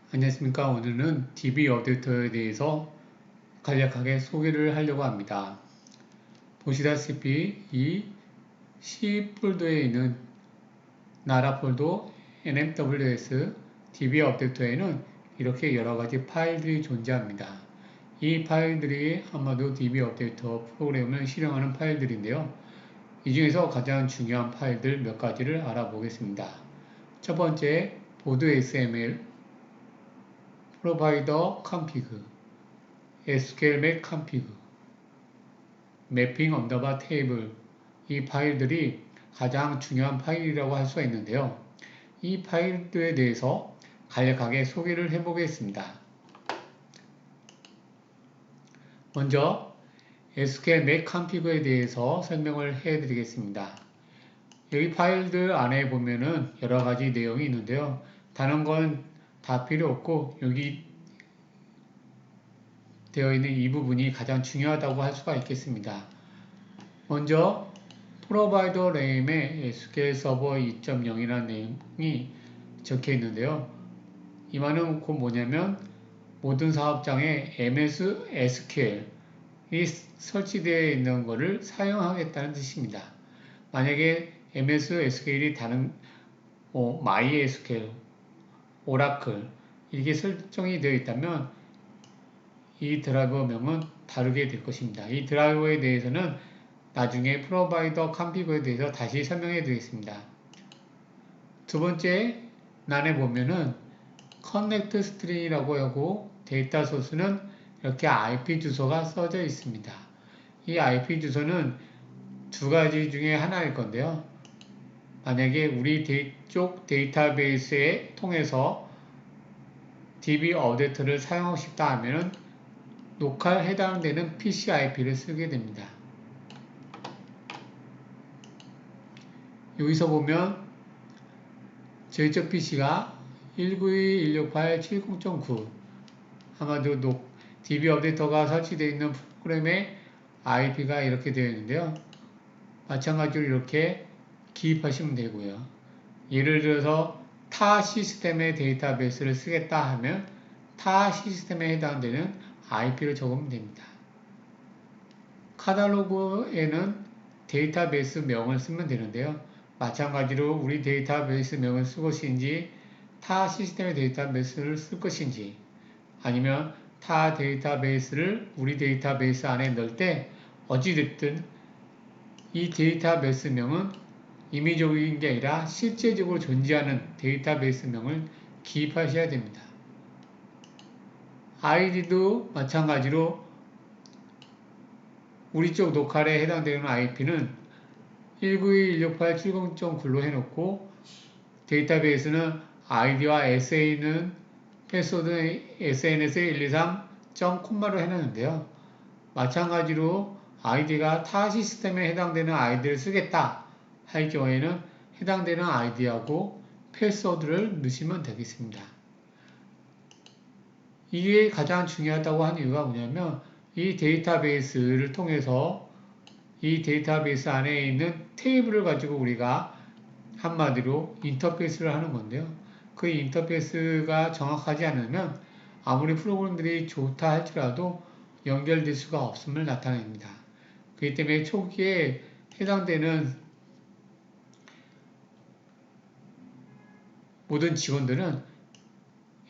안녕하십니까. 오늘은 DB 업데이터에 대해서 간략하게 소개를 하려고 합니다. 보시다시피 이 C 폴더에 있는 나라 폴더 NMWS DB 업데이터에는 이렇게 여러가지 파일들이 존재합니다. 이 파일들이 아마도 DB 업데이터 프로그램을 실행하는 파일들인데요. 이 중에서 가장 중요한 파일들 몇 가지를 알아보겠습니다. 첫 번째, 보드 XML, 프로바이더 컴피그, SQL 맵 컴피그, 매핑 언더바 테이블, 이 파일들이 가장 중요한 파일이라고 할 수가 있는데요. 이 파일들에 대해서 간략하게 소개를 해보겠습니다. 먼저 SQL 맵 컴피그에 대해서 설명을 해드리겠습니다. 여기 파일들 안에 보면은 여러가지 내용이 있는데요. 다른 건 다 필요 없고 여기 되어 있는 이 부분이 가장 중요하다고 할 수가 있겠습니다. 먼저 프로바이더 네임에 SQL 서버 2.0이라는 내용이 적혀 있는데요. 이 말은 곧 뭐냐면 모든 사업장에 MS SQL이 설치되어 있는 것을 사용하겠다는 뜻입니다. 만약에 MS SQL이 다른 MySQL, 오라클 이렇게 설정이 되어 있다면 이 드라이버명은 다르게 될 것입니다. 이 드라이버에 대해서는 나중에 프로바이더 컴피그에 대해서 다시 설명해 드리겠습니다. 두 번째 난에 보면은 커넥트 스트링이라고 하고 데이터 소스는 이렇게 IP 주소가 써져 있습니다. 이 IP 주소는 두 가지 중에 하나일 건데요. 만약에 우리 쪽 데이터베이스에 통해서 DB 업데이터를 사용하고 싶다 하면은 로컬 해당되는 PC IP를 쓰게 됩니다. 여기서 보면 저희 쪽 PC가 192.168.70.9 아마도 DB 업데이터가 설치되어 있는 프로그램의 IP가 이렇게 되어 있는데요. 마찬가지로 이렇게 기입하시면 되고요. 예를 들어서 타 시스템의 데이터베이스를 쓰겠다 하면 타 시스템에 해당되는 IP를 적으면 됩니다. 카탈로그에는 데이터베이스 명을 쓰면 되는데요. 마찬가지로 우리 데이터베이스 명을 쓸 것인지 타 시스템의 데이터베이스를 쓸 것인지 아니면 타 데이터베이스를 우리 데이터베이스 안에 넣을 때 어찌됐든 이 데이터베이스 명은 임의적인 게 아니라 실제적으로 존재하는 데이터베이스 명을 기입하셔야 됩니다. ID도 마찬가지로 우리 쪽 로컬에 해당되는 IP는 192.168.70.9로 해놓고 데이터베이스는 ID와 SA는 패스워드 SNS123.com마로 해놨는데요. 마찬가지로 ID가 타 시스템에 해당되는 ID를 쓰겠다 할 경우에는 해당되는 ID하고 패스워드를 넣으시면 되겠습니다. 이게 가장 중요하다고 하는 이유가 뭐냐면 이 데이터베이스를 통해서 이 데이터베이스 안에 있는 테이블을 가지고 우리가 한마디로 인터페이스를 하는 건데요. 그 인터페이스가 정확하지 않으면 아무리 프로그램들이 좋다 할지라도 연결될 수가 없음을 나타냅니다. 그렇기 때문에 초기에 해당되는 모든 직원들은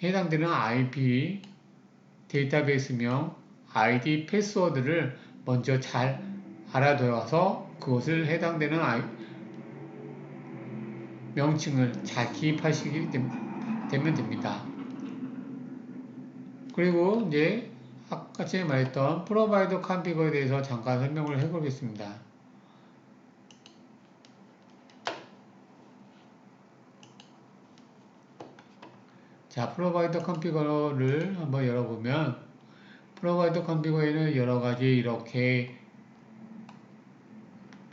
해당되는 IP, 데이터베이스명, ID, 패스워드를 먼저 잘 알아둬서 그것을 해당되는 명칭을 잘 기입하시게 되면 됩니다. 그리고 이제 아까 전에 말했던 프로바이더 컴피그에 대해서 잠깐 설명을 해보겠습니다. 자, 프로바이더 컴피그를 한번 열어보면 프로바이더 컴피그에는 여러가지 이렇게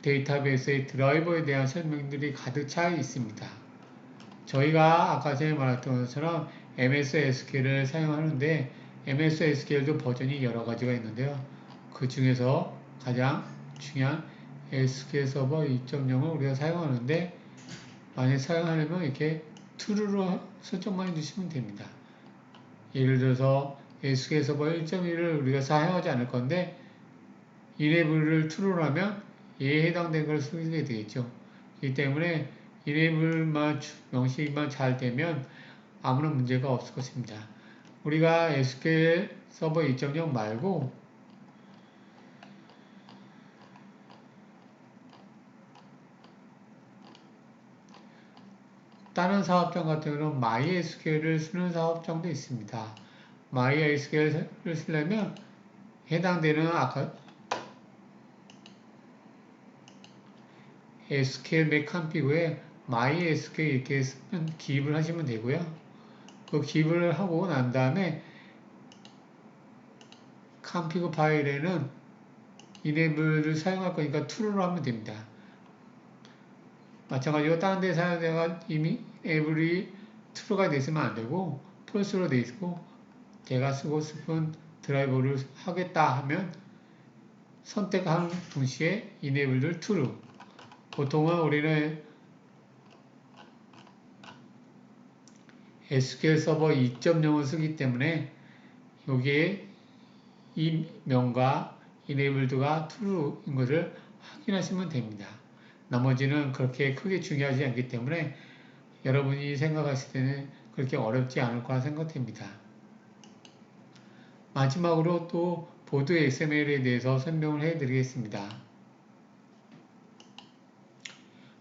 데이터베이스의 드라이버에 대한 설명들이 가득 차 있습니다. 저희가 아까 전에 말했던 것처럼 MS SQL을 사용하는데 MS SQL도 버전이 여러 가지가 있는데요. 그 중에서 가장 중요한 SQL 서버 2.0을 우리가 사용하는데 만약 사용하려면 이렇게 true로 설정만 해주시면 됩니다. 예를 들어서 SQL 서버 1.1을 우리가 사용하지 않을 건데 enable을 true로 하면 얘에 해당된 걸 쓰게 되겠죠. 이 때문에 enable만 명식만 잘 되면 아무런 문제가 없을 것입니다. 우리가 SQL 서버 2.0 말고 다른 사업장 같은 경우는 MySQL을 쓰는 사업장도 있습니다. MySQL을 쓰려면 해당되는 아까 SQL 맥 컴피그에 MySQL 이렇게 쓰면 기입을 하시면 되고요. 그 기입을 하고 난 다음에 컴피그 파일에는 enable를 사용할 거니까 true로 하면 됩니다. 마찬가지로 다른 데 사용자가 이미 enable이 true가 됐으면 안 되고 false로 돼 있고 제가 쓰고 싶은 드라이버를 하겠다 하면 선택하는 동시에 enable를 true. 보통은 우리는 SQL 서버 2.0을 쓰기 때문에 여기에 이 명과 enabled가 true인 것을 확인하시면 됩니다. 나머지는 그렇게 크게 중요하지 않기 때문에 여러분이 생각하실 때는 그렇게 어렵지 않을 거라 생각됩니다. 마지막으로 또 보드 XML에 대해서 설명을 해드리겠습니다.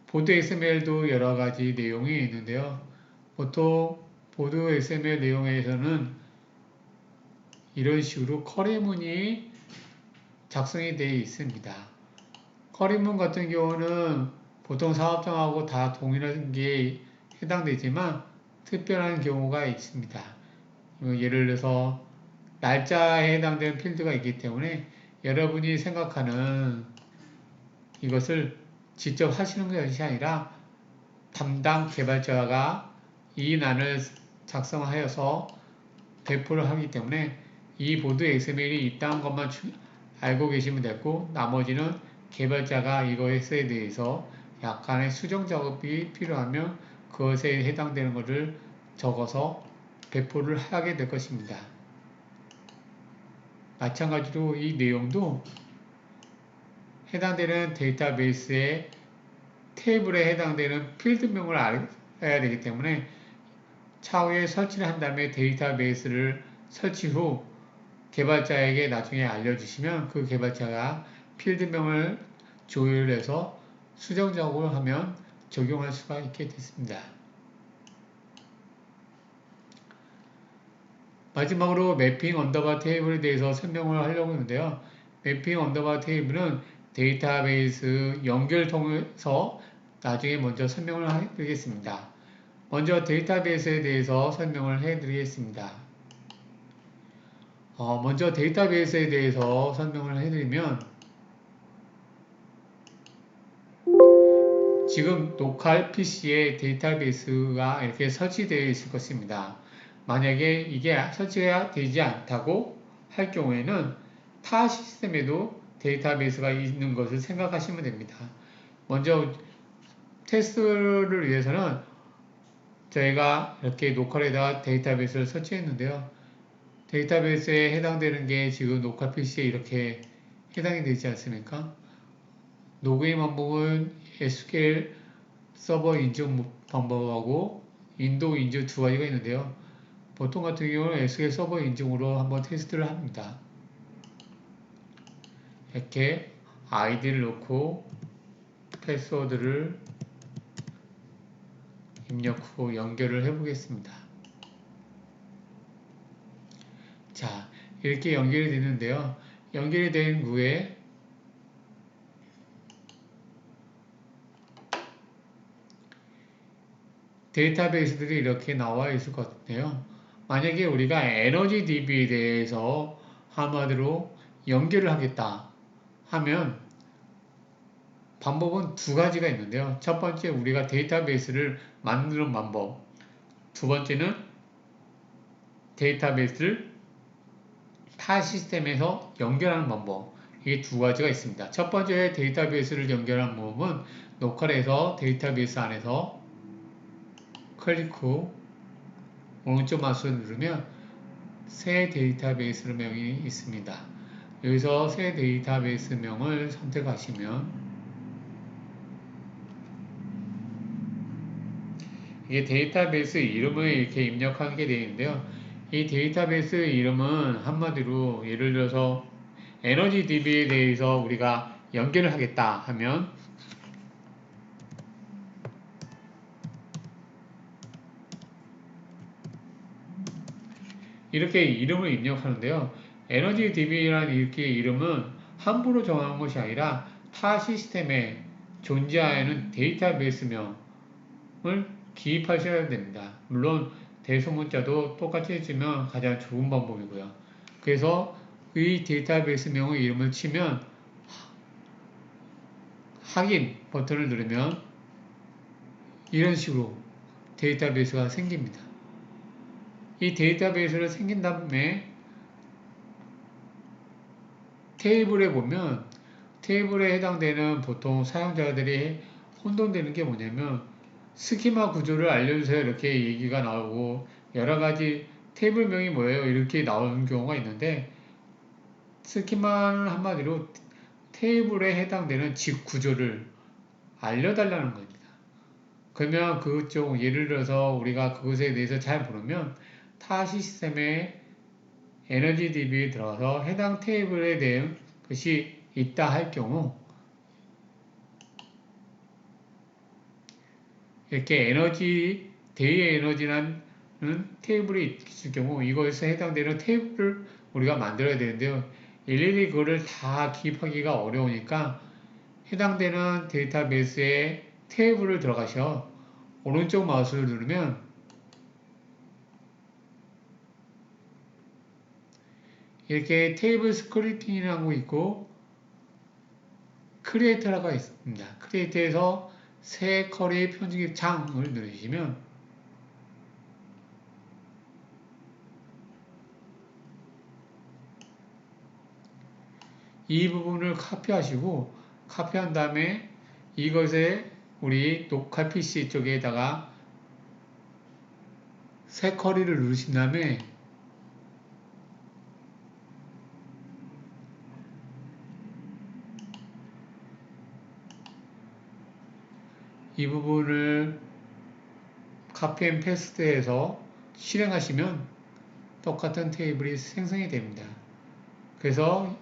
보드 XML도 여러 가지 내용이 있는데요. 보통 보드 XML 내용에서는 이런 식으로 쿼리문이 작성이 되어 있습니다. 쿼리문 같은 경우는 보통 사업장하고 다 동일한 게 해당되지만 특별한 경우가 있습니다. 예를 들어서 날짜에 해당되는 필드가 있기 때문에 여러분이 생각하는 이것을 직접 하시는 것이 아니라 담당 개발자가 이 난을 작성하여서 배포를 하기 때문에 이 보드 XML이 있다는 것만 알고 계시면 되고 나머지는 개발자가 이것에 대해서 약간의 수정 작업이 필요하면 그것에 해당되는 것을 적어서 배포를 하게 될 것입니다. 마찬가지로 이 내용도 해당되는 데이터베이스의 테이블에 해당되는 필드명을 알아야 되기 때문에 차후에 설치를 한 다음에 데이터베이스를 설치 후 개발자에게 나중에 알려주시면 그 개발자가 필드명을 조율해서 수정 작업을 하면 적용할 수가 있게 됐습니다. 마지막으로 매핑 언더바 테이블에 대해서 설명을 하려고 하는데요. 매핑 언더바 테이블은 데이터베이스 연결 통해서 나중에 먼저 설명을 해드리겠습니다. 먼저 데이터베이스에 대해서 설명을 해드리겠습니다. 먼저 데이터베이스에 대해서 설명을 해드리면 지금 로컬 PC에 데이터베이스가 이렇게 설치되어 있을 것입니다. 만약에 이게 설치가 되지 않다고 할 경우에는 타 시스템에도 데이터베이스가 있는 것을 생각하시면 됩니다. 먼저 테스트를 위해서는 저희가 이렇게 로컬에다가 데이터베이스를 설치했는데요. 데이터베이스에 해당되는 게 지금 로컬 PC에 이렇게 해당이 되지 않습니까? 로그인 방법은 SQL 서버 인증 방법하고 인도 인증 두 가지가 있는데요. 보통 같은 경우는 SQL 서버 인증으로 한번 테스트를 합니다. 이렇게 아이디를 넣고 패스워드를 입력 후 연결을 해 보겠습니다. 자, 이렇게 연결이 되는데요. 연결이 된 후에 데이터베이스들이 이렇게 나와 있을 것 같네요. 만약에 우리가 에너지 DB에 대해서 한마디로 연결을 하겠다 하면 방법은 두 가지가 있는데요. 첫 번째 우리가 데이터베이스를 만드는 방법, 두 번째는 데이터베이스를 타 시스템에서 연결하는 방법, 이게 두 가지가 있습니다. 첫 번째 데이터베이스를 연결하는 방법은 로컬에서 데이터베이스 안에서 클릭 후 오른쪽 마우스를 누르면 새 데이터베이스 명이 있습니다. 여기서 새 데이터베이스 명을 선택하시면 이게 데이터베이스 이름을 이렇게 입력하게 되어 있는데요. 이 데이터베이스 이름은 한마디로 예를 들어서 에너지DB에 대해서 우리가 연결을 하겠다 하면 이렇게 이름을 입력하는데요. 에너지DB라는 이렇게 이름은 함부로 정하는 것이 아니라 타 시스템에 존재하는 데이터베이스 명을 기입하셔야 됩니다. 물론 대소문자도 똑같이 해주면 가장 좋은 방법이고요. 그래서 이 데이터베이스 명의 이름을 치면 확인 버튼을 누르면 이런 식으로 데이터베이스가 생깁니다. 이 데이터베이스가 생긴 다음에 테이블에 보면 테이블에 해당되는 보통 사용자들이 혼돈되는 게 뭐냐면 스키마 구조를 알려주세요 이렇게 얘기가 나오고 여러가지 테이블명이 뭐예요 이렇게 나오는 경우가 있는데 스키마는 한마디로 테이블에 해당되는 집 구조를 알려달라는 겁니다. 그러면 그쪽 예를 들어서 우리가 그것에 대해서 잘 모르면 타 시스템의 에너지DB에 들어가서 해당 테이블에 대한 것이 있다 할 경우 이렇게 데이 에너지라는 테이블이 있을 경우 이것에 해당되는 테이블을 우리가 만들어야 되는데요. 일일이 그거를 다 기입하기가 어려우니까 해당되는 데이터베이스에 테이블을 들어가셔 오른쪽 마우스를 누르면 이렇게 테이블 스크립팅이라고 있고 크리에이터라고 있습니다. 크리에이터에서 새 쿼리 편집 창을 누르시면 이 부분을 카피하시고 카피한 다음에 이것에 우리 녹화 PC 쪽에다가 새 쿼리를 누르신 다음에 이 부분을 카피 앤 페스트해서 실행하시면 똑같은 테이블이 생성이 됩니다. 그래서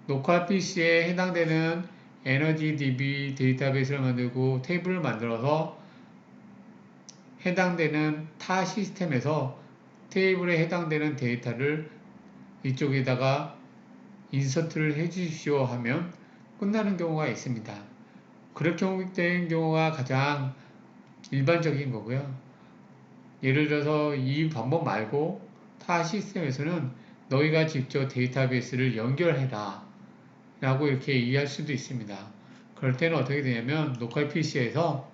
녹화 PC에 해당되는 에너지DB 데이터베이스를 만들고 테이블을 만들어서 해당되는 타 시스템에서 테이블에 해당되는 데이터를 이쪽에다가 인서트를 해 주십시오 하면 끝나는 경우가 있습니다. 그렇게 된 경우가 가장 일반적인 거고요. 예를 들어서 이 방법 말고 타 시스템에서는 너희가 직접 데이터베이스를 연결해라 라고 이렇게 이해할 수도 있습니다. 그럴 때는 어떻게 되냐면 로컬 PC에서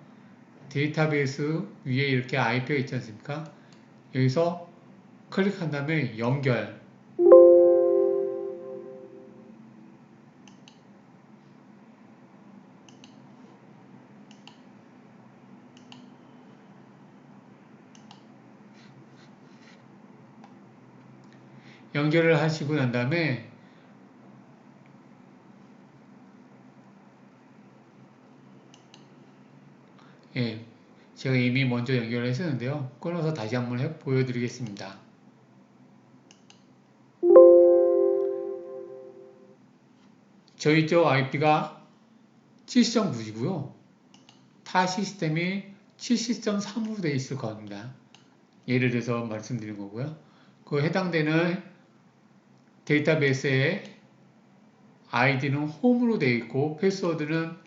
데이터베이스 위에 이렇게 IP가 있지 않습니까? 여기서 클릭한 다음에 연결을 하시고 난 다음에 예, 제가 이미 먼저 연결을 했었는데요. 끊어서 다시 한번 보여드리겠습니다. 저희 쪽 IP가 7.9이고요. 타 시스템이 70.3으로 되어 있을 겁니다. 예를 들어서 말씀드린 거고요. 그 해당되는 데이터베이스의 아이디는 홈으로 되어 있고 패스워드는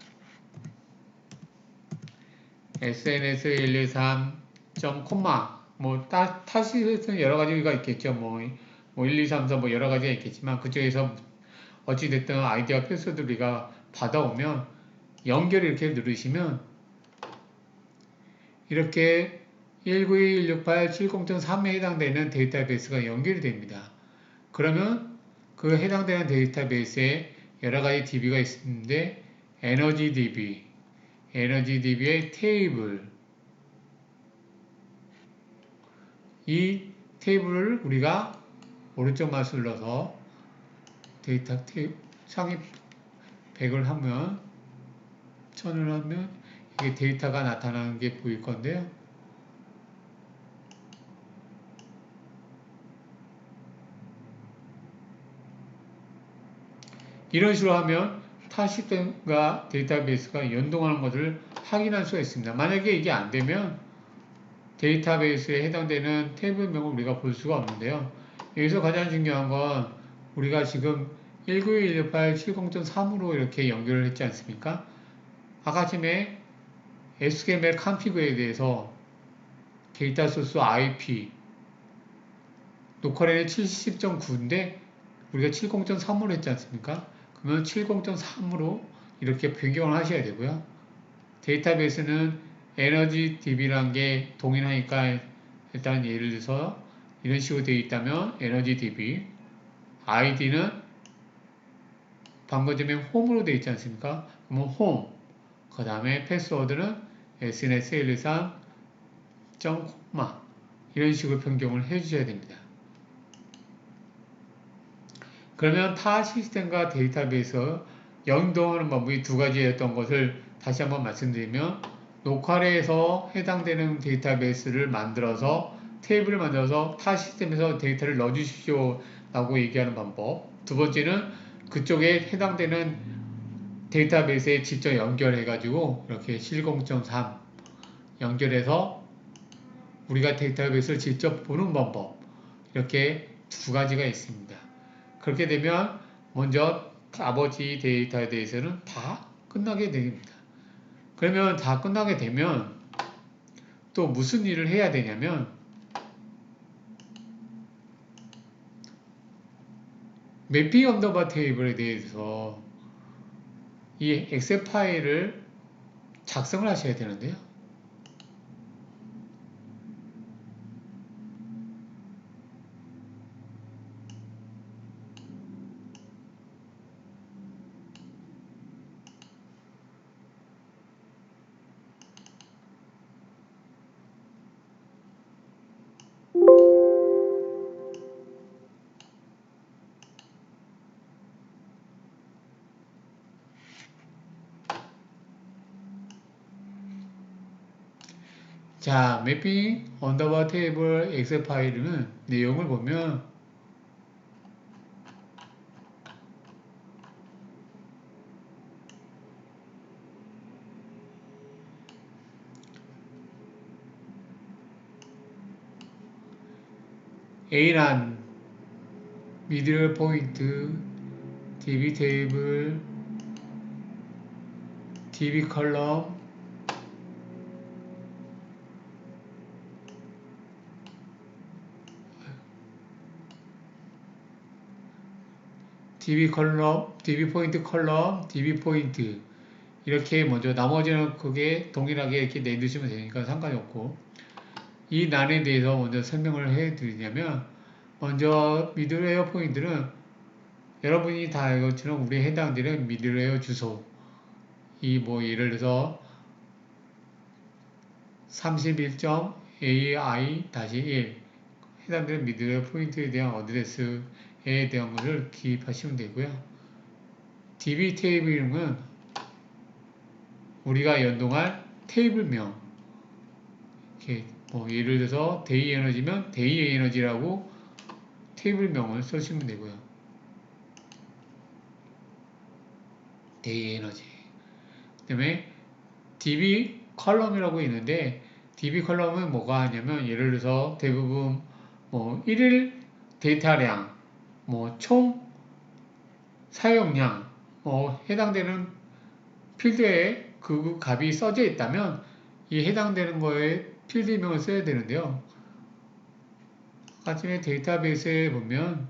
sns123. 타 시스템 여러 가지가 있겠죠. 1, 2, 3, 4 여러 가지가 있겠지만 그쪽에서 어찌됐든 아이디와 패스워드 우리가 받아오면 연결 이렇게 누르시면 이렇게 192.168.70.3에 해당되는 데이터베이스가 연결이 됩니다. 그러면 그 해당되는 데이터베이스에 여러가지 DB가 있는데 에너지DB의 테이블 이 테이블을 우리가 오른쪽 마우스 눌러서 데이터 상위 100을 하면 1000을 하면 이게 데이터가 나타나는 게 보일 건데요. 이런 식으로 하면 타 시스템과 데이터베이스가 연동하는 것을 확인할 수가 있습니다. 만약에 이게 안 되면 데이터베이스에 해당되는 테이블명을 우리가 볼 수가 없는데요. 여기서 가장 중요한 건 우리가 지금 191.168.70.3으로 이렇게 연결을 했지 않습니까? 아까 전에 SQL 컴피그에 대해서 데이터 소스 IP 로컬에는 70.9인데 우리가 70.3으로 했지 않습니까? 그러면 70.3으로 이렇게 변경을 하셔야 되고요. 데이터베이스는 에너지 DB라는 게 동일하니까 일단 예를 들어서 이런 식으로 되어 있다면 에너지 DB ID는 방금 전에 홈으로 되어 있지 않습니까? 그러면 홈 그 다음에 패스워드는 sns123.콤마 이런 식으로 변경을 해 주셔야 됩니다. 그러면 타 시스템과 데이터베이스 연동하는 방법이 두 가지였던 것을 다시 한번 말씀드리면 로컬에서 해당되는 데이터베이스를 만들어서 테이블을 만들어서 타 시스템에서 데이터를 넣어주십시오 라고 얘기하는 방법. 두 번째는 그쪽에 해당되는 데이터베이스에 직접 연결해 가지고 이렇게 70.3 연결해서 우리가 데이터베이스를 직접 보는 방법. 이렇게 두 가지가 있습니다. 그렇게 되면 먼저 아버지 데이터에 대해서는 다 끝나게 됩니다. 그러면 다 끝나게 되면 또 무슨 일을 해야 되냐면 매핑 언더바 테이블에 대해서 이 엑셀 파일을 작성을 하셔야 되는데요. 자, 매핑 언더바 테이블 엑셀 파일은 내용을 보면 A란 미들 포인트, DB 테이블, DB 컬럼, DB 컬럼, DB 포인트 컬럼, DB 포인트 이렇게 먼저 나머지는 그게 동일하게 이렇게 내두시면 되니까 상관이 없고 이 난에 대해서 먼저 설명을 해 드리냐면 먼저 미들웨어 포인트는 여러분이 다 알고 것처럼 우리에 해당되는 미들웨어 주소 이 뭐 예를 들어서 31.ai-1 해당되는 미들웨어 포인트에 대한 어드레스에 대한 것을 기입하시면 되고요. DB 테이블은 우리가 연동할 테이블명 이렇게 뭐 예를 들어서 데이 에너지면 데이 에너지라고 테이블명을 쓰시면 되고요. 데이 에너지. 그 다음에 DB 컬럼이라고 있는데 DB 컬럼은 뭐가 하냐면 예를 들어서 대부분 뭐 1일 데이터량, 뭐 총 사용량, 뭐 해당되는 필드에 그 값이 써져 있다면 이 해당되는 거에 필드명을 써야 되는데요. 아침에 데이터베이스에 보면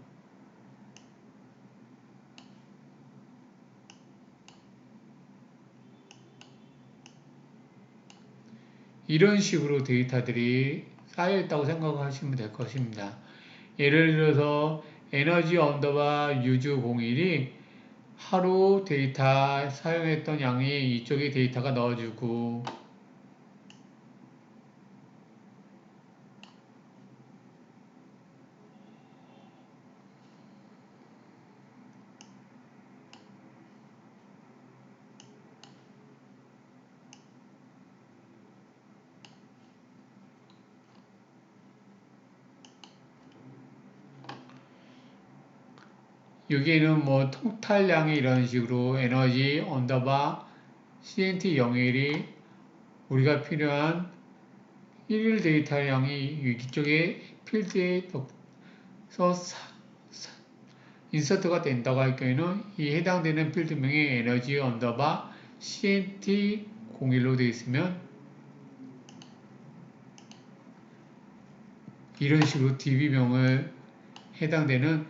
이런 식으로 데이터들이 쌓여 있다고 생각하시면 될 것입니다. 예를 들어서 에너지 언더바 유즈 01이 하루 데이터 사용했던 양이 이쪽에 데이터가 넣어주고 여기에는 뭐 토탈량이 이런 식으로 에너지 언더바 CNT 01이 우리가 필요한 일일 데이터량이 이쪽에 필드에서 인서트가 된다고 할 경우에는 이 해당되는 필드명이 에너지 언더바 CNT 01로 되어 있으면 이런 식으로 DB명을 해당되는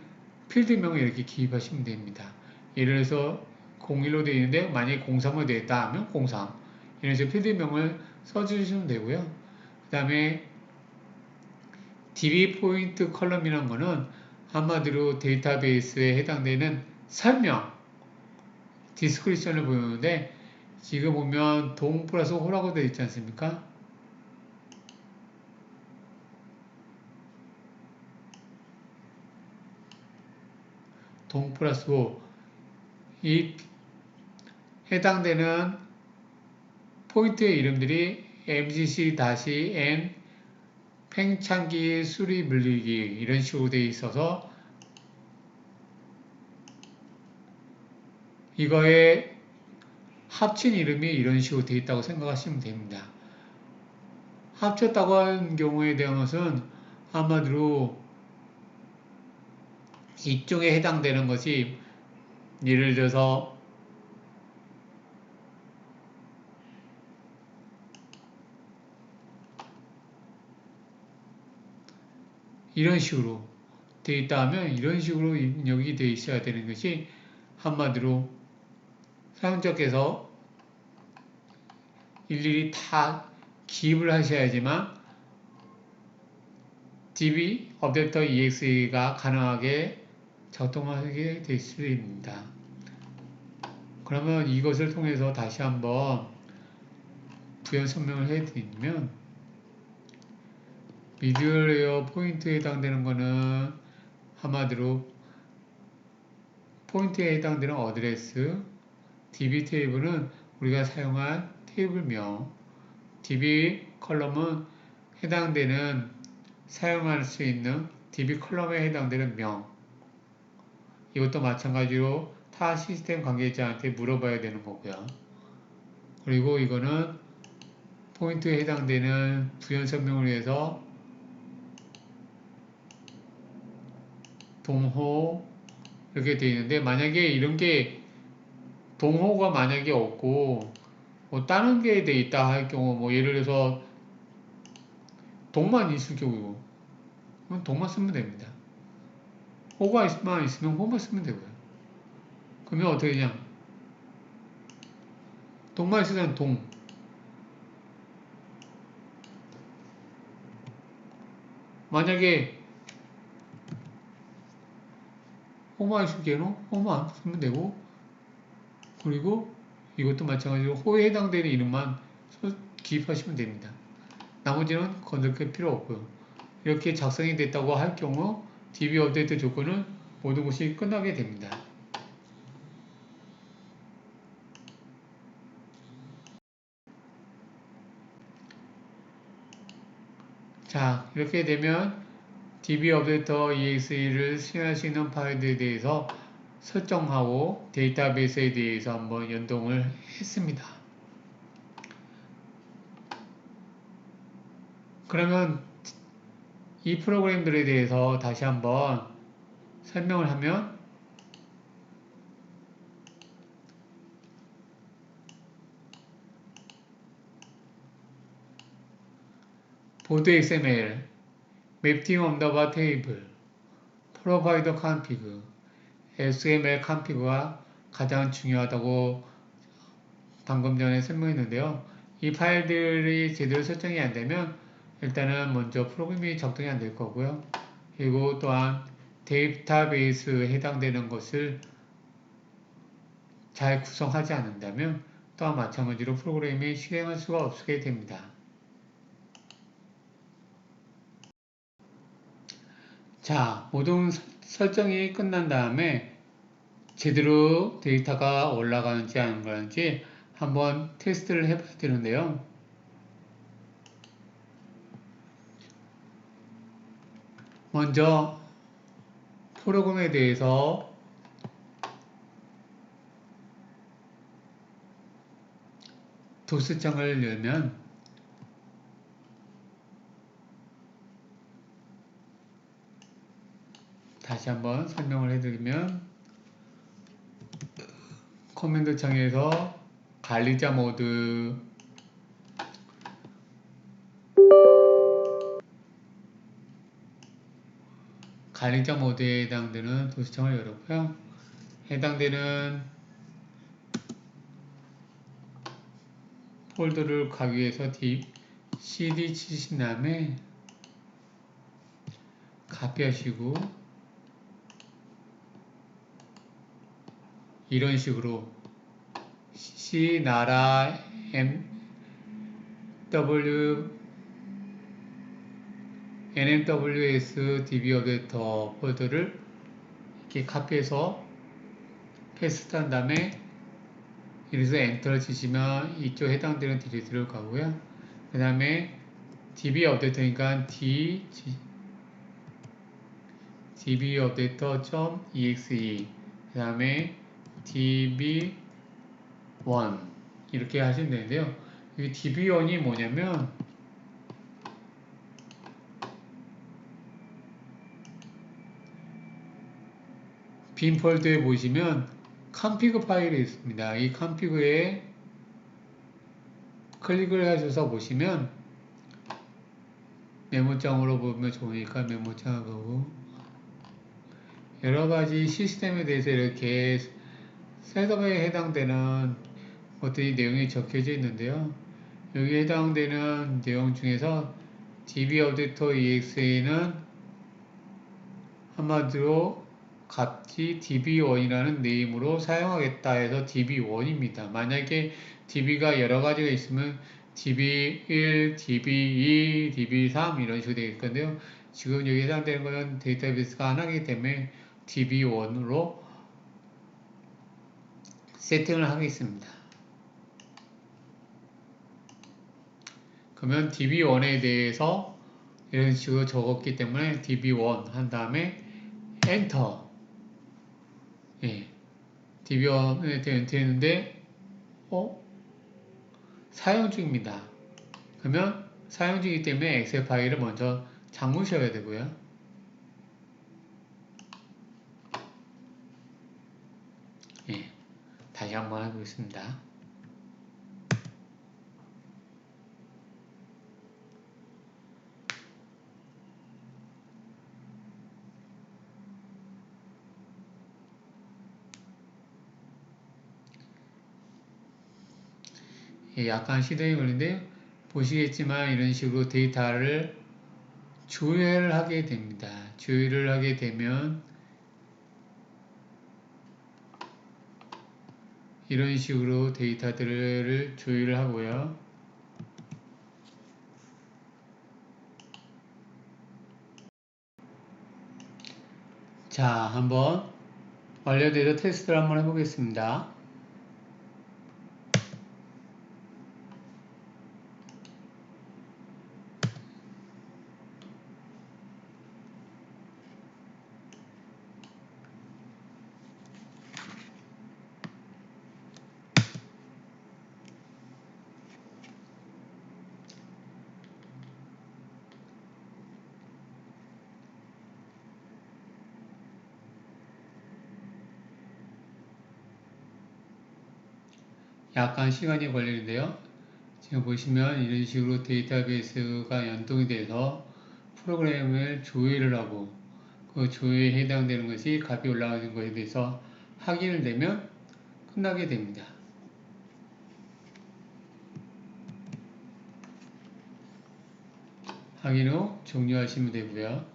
필드명을 이렇게 기입하시면 됩니다. 예를 들어서 01로 되어 있는데 만약에 03으로 되어 있다 하면 03 이런 식으로 필드명을 써주시면 되고요. 그 다음에 DB 포인트 컬럼이라는 거는 한마디로 데이터베이스에 해당되는 설명, 디스크리션을 보여주는데 지금 보면 동 플러스 호라고 되어 있지 않습니까? 동 플러스 호. 이 해당되는 포인트의 이름들이 MGC-N 팽창기 수리 물리기 이런 식으로 되어 있어서 이거의 합친 이름이 이런 식으로 되어 있다고 생각하시면 됩니다. 합쳤다고 하는 경우에 대한 것은 한마디로 이쪽에 해당되는 것이 예를 들어서 이런 식으로 되어 있다 하면 이런 식으로 입력이 되어 있어야 되는 것이 한마디로 사용자께서 일일이 다 기입을 하셔야지만 DB 업데이터 EXE가 가능하게 작동하게 될 수 있습니다. 그러면 이것을 통해서 다시 한번 부연 설명을 해드리면 미디어 레이어 포인트에 해당되는 것은 한마디로 포인트에 해당되는 어드레스, DB 테이블은 우리가 사용한 테이블명, DB 컬럼은 해당되는 사용할 수 있는 DB 컬럼에 해당되는 명. 이것도 마찬가지로 타 시스템 관계자한테 물어봐야 되는 거고요. 그리고 이거는 포인트에 해당되는 부연 설명을 위해서 동호 이렇게 되어 있는데 만약에 이런 게 동호가 만약에 없고 뭐 다른 게 돼 있다 할 경우 뭐 예를 들어서 동만 있을 경우고 그럼 동만 쓰면 됩니다. 호가 있으면 호만 쓰면 되고요. 그러면 어떻게 되냐? 동만 있으면 동. 만약에 호만 있을 경우는 호만 쓰면 되고 그리고 이것도 마찬가지로 호에 해당되는 이름만 기입하시면 됩니다. 나머지는 건드릴 필요 없고요. 이렇게 작성이 됐다고 할 경우 DB 업데이트 조건은 모든 것이 끝나게 됩니다. 자, 이렇게 되면 DB 업데이터 EXE를 수행할 수 있는 파일들에 대해서 설정하고 데이터베이스에 대해서 한번 연동을 했습니다. 그러면 이 프로그램들에 대해서 다시 한번 설명을 하면 보드 XML, 맵팅 언더바 테이블, 프로바이더 컨피그, XML 컨피그가 가장 중요하다고 방금 전에 설명했는데요. 이 파일들이 제대로 설정이 안 되면 일단은 먼저 프로그램이 작동이 안 될 거고요. 그리고 또한 데이터베이스에 해당되는 것을 잘 구성하지 않는다면 또한 마찬가지로 프로그램이 실행할 수가 없게 됩니다. 자, 모든 설정이 끝난 다음에 제대로 데이터가 올라가는지 안 올라가는지 한번 테스트를 해봐야 되는데요. 먼저 프로그램에 대해서 도스창을 열면 다시 한번 설명을 해드리면 커맨드 창에서 관리자 모드 모드에 해당되는 도스창을 열었고요. 해당되는 폴더를 가기 위해서 cd 치신 다음에 카피하시고 이런 식으로 C 나라 NMWS DB 업데이터 폴더를 이렇게 카피해서 패스트한 다음에 여기서 엔터를 치시면 이쪽 해당되는 디렉터리로 가고요. 그 다음에 DB 업데이터니까 DB 업데이터.exe 그 다음에 DB1 이렇게 하시면 되는데요. 이 DB1이 뭐냐면 빈 폴더에 보시면 config 파일이 있습니다. 이 config에 클릭을 하셔서 보시면 메모장으로 보면 좋으니까 메모장을 보고 여러가지 시스템에 대해서 이렇게 셋업에 해당되는 것들이 내용이 적혀져 있는데요. 여기에 해당되는 내용 중에서 DB 업데이터 EXE는 한마디로 값이 DB1이라는 네임으로 사용하겠다 해서 DB1입니다. 만약에 DB가 여러 가지가 있으면 DB1, DB2, DB3 이런 식으로 되어 있을 건데요. 지금 여기 해당되는 것은 데이터베이스가 하나이기 때문에 DB1으로 세팅을 하겠습니다. 그러면 DB1에 대해서 이런 식으로 적었기 때문에 DB1 한 다음에 엔터. 예. DB1에 대해 엔터 했는데 사용 중입니다. 그러면 사용 중이기 때문에 엑셀 파일을 먼저 잠그셔야 되고요. 예. 다시 한번 해보겠습니다. 예, 약간 시동이 걸리는데 보시겠지만 이런 식으로 데이터를 조회를 하게 됩니다. 조회를 하게 되면 이런 식으로 데이터들을 조회를 하고요. 자, 한번 완료돼서 테스트를 한번 해보겠습니다. 약간 시간이 걸리는데요. 지금 보시면 이런 식으로 데이터베이스가 연동이 돼서 프로그램을 조회를 하고 그 조회에 해당되는 것이 값이 올라가는 것에 대해서 확인을 되면 끝나게 됩니다. 확인 후 종료하시면 되고요.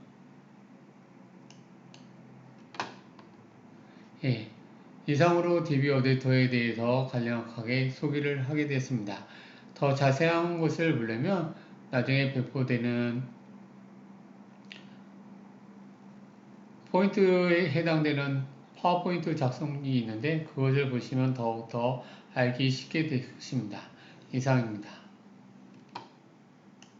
예, 이상으로 DB 업데이터에 대해서 간략하게 소개를 하게 되었습니다. 더 자세한 것을 보려면 나중에 배포되는 포인트에 해당되는 파워포인트 작성이 있는데 그것을 보시면 더욱더 알기 쉽게 되십니다. 이상입니다.